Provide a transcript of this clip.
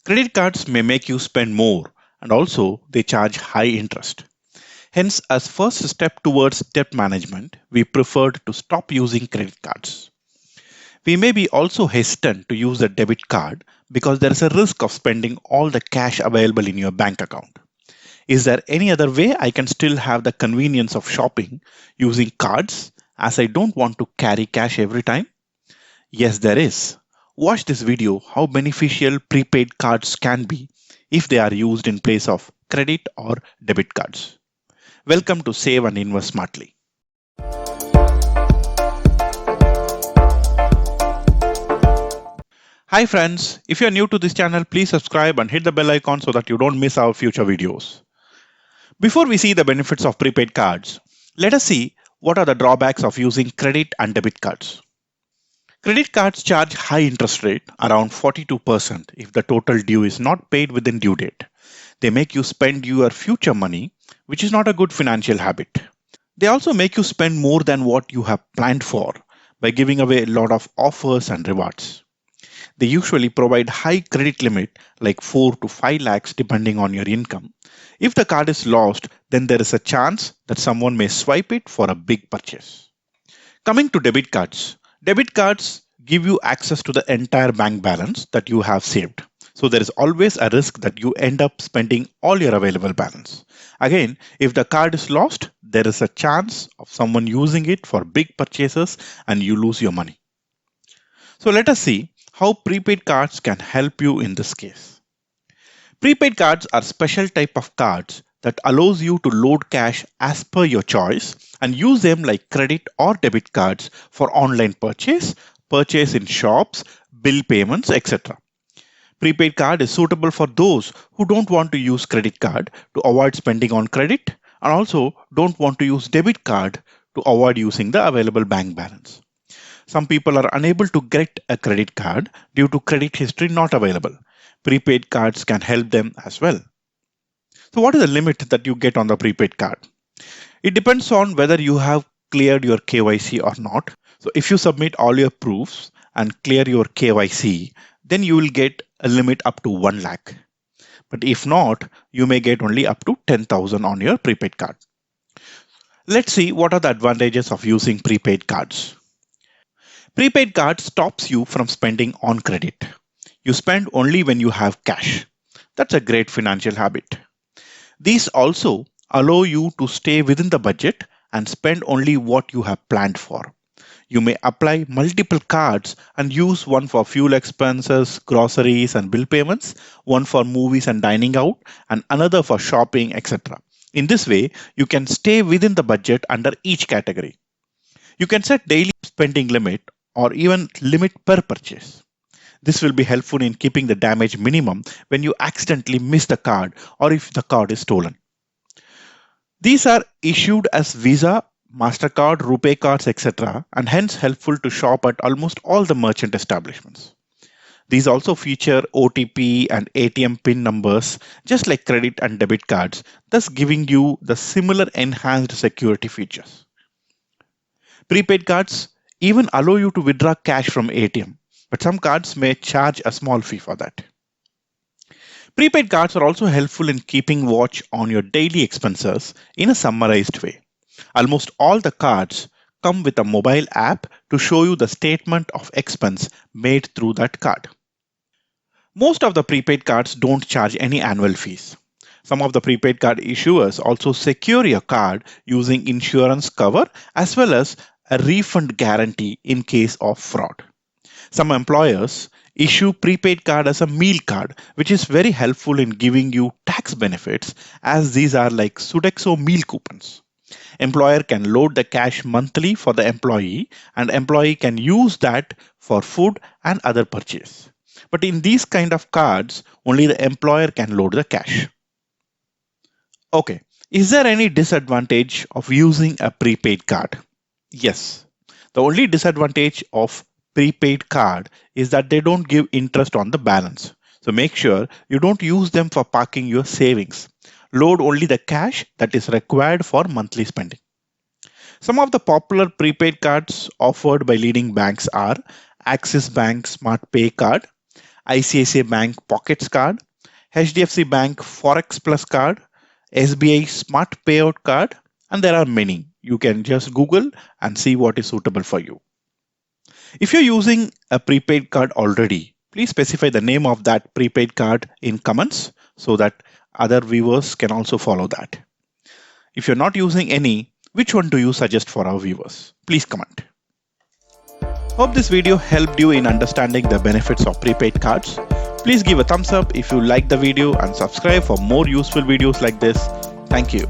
Credit cards may make you spend more and also they charge high interest. Hence, as first step towards debt management, we preferred to stop using credit cards. We may be also hesitant to use a debit card because there is a risk of spending all the cash available in your bank account. Is there any other way I can still have the convenience of shopping using cards as I don't want to carry cash every time? Yes, there is. Watch this video how beneficial prepaid cards can be if they are used in place of credit or debit cards. Welcome to Save and Invest Smartly. Hi friends, if you are new to this channel, please subscribe and hit the bell icon so that you don't miss our future videos. Before we see the benefits of prepaid cards, let us see what are the drawbacks of using credit and debit cards. Credit cards charge high interest rate, around 42% if the total due is not paid within due date. They make you spend your future money, which is not a good financial habit. They also make you spend more than what you have planned for by giving away a lot of offers and rewards. They usually provide high credit limit like 4 to 5 lakhs depending on your income. If the card is lost, then there is a chance that someone may swipe it for a big purchase. Coming to debit cards give you access to the entire bank balance that you have saved. So there is always a risk that you end up spending all your available balance. Again, if the card is lost, there is a chance of someone using it for big purchases and you lose your money. So let us see how prepaid cards can help you in this case. Prepaid cards are special type of cards that allows you to load cash as per your choice and use them like credit or debit cards for online purchase in shops, bill payments, etc. Prepaid card is suitable for those who don't want to use credit card to avoid spending on credit and also don't want to use debit card to avoid using the available bank balance. Some people are unable to get a credit card due to credit history not available. Prepaid cards can help them as well. So what is the limit that you get on the prepaid card? It depends on whether you have cleared your KYC or not. So if you submit all your proofs and clear your KYC, then you will get a limit up to 1 lakh. But if not, you may get only up to 10,000 on your prepaid card. Let's see what are the advantages of using prepaid cards. Prepaid card stops you from spending on credit. You spend only when you have cash. That's a great financial habit. These also allow you to stay within the budget and spend only what you have planned for. You may apply multiple cards and use one for fuel expenses, groceries and bill payments, one for movies and dining out, and another for shopping, etc. In this way, you can stay within the budget under each category. You can set daily spending limit or even limit per purchase. This will be helpful in keeping the damage minimum when you accidentally miss the card or if the card is stolen. These are issued as Visa, MasterCard, RuPay cards, etc., and hence helpful to shop at almost all the merchant establishments. These also feature OTP and ATM PIN numbers, just like credit and debit cards, thus giving you the similar enhanced security features. Prepaid cards even allow you to withdraw cash from ATM, but some cards may charge a small fee for that. Prepaid cards are also helpful in keeping watch on your daily expenses in a summarized way. Almost all the cards come with a mobile app to show you the statement of expense made through that card. Most of the prepaid cards don't charge any annual fees. Some of the prepaid card issuers also secure your card using insurance cover as well as a refund guarantee in case of fraud. Some employers issue prepaid card as a meal card, which is very helpful in giving you tax benefits as these are like Sodexo meal coupons. Employer can load the cash monthly for the employee and employee can use that for food and other purchase. But in these kind of cards, only the employer can load the cash. Okay, is there any disadvantage of using a prepaid card? Yes. The only disadvantage of prepaid card is that they don't give interest on the balance. So make sure you don't use them for parking your savings. Load only the cash that is required for monthly spending. Some of the popular prepaid cards offered by leading banks are Axis Bank Smart Pay card, ICICI Bank Pockets Card, HDFC Bank Forex Plus Card, SBI Smart Payout Card, and there are many. You can just Google and see what is suitable for you. If you're using a prepaid card already, please specify the name of that prepaid card in comments so that other viewers can also follow that. If you're not using any, which one do you suggest for our viewers? Please comment. Hope this video helped you in understanding the benefits of prepaid cards. Please give a thumbs up if you liked the video and subscribe for more useful videos like this. Thank you.